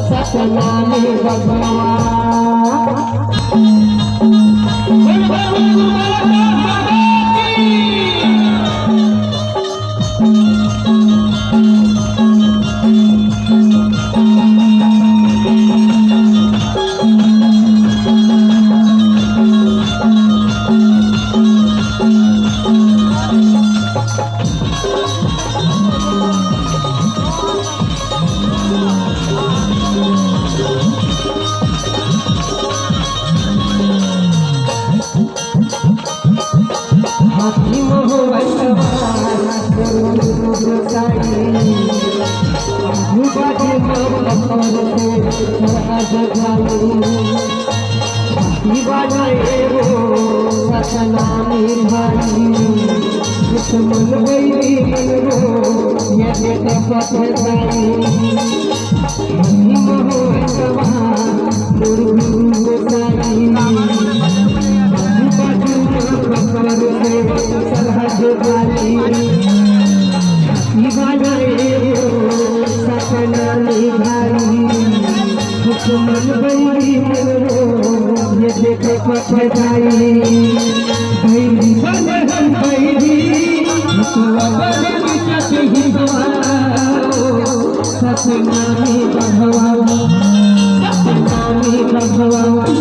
सतनामी भगवान सतनामी भाई दुश्मन वैरी रो ये बेटे पथराई मोहवा गुरु गोसाई बाजू पकड़ से सरहद वाली सतनामी भाई दुश्मन वैरी रो ये बेटे पथराई सतनामी भगवान सतनामी भगवान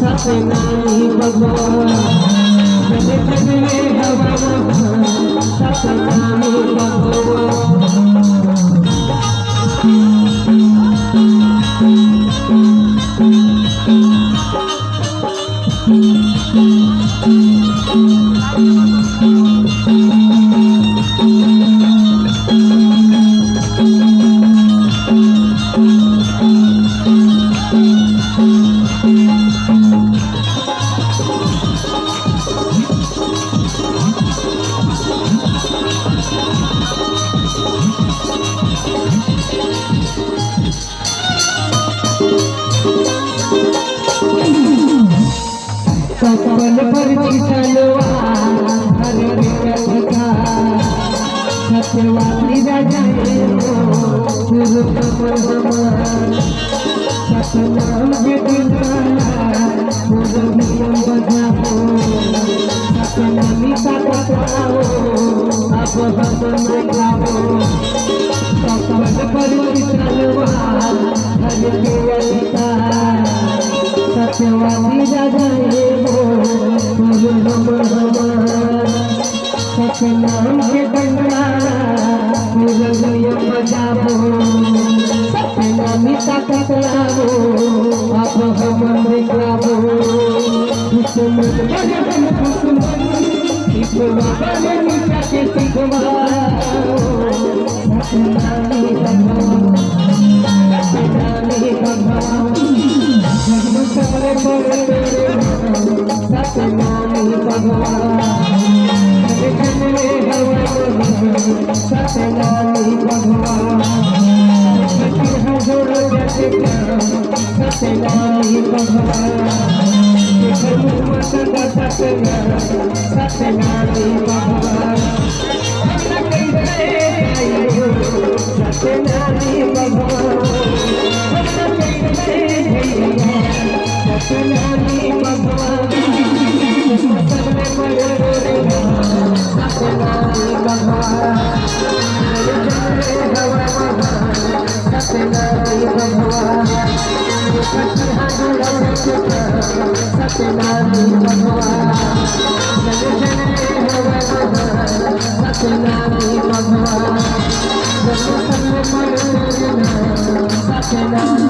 सतनामी भगवान सतनामी सपन पर चलवा हर कथा सत्यवादी राजा गुरु कमल सतनाम गुरु बजाओ सतनामी का बताओ अब हम गाओ सपन पर चलवा हर कथा सत्यवादी राजा सतनाम के बंदा बजाओ सतनामी का कतलाओ आप हम गाओ सतनामी भगवान सतनामी भगवान सतनामी भगवान सतनामी भगवान सतनामी भगवान सतनामी भगवान सतनामी भगवान सतनामी भगवान सतनामी भगवान सतनामी भगवान सतनामी भगवान सतनामी भगवान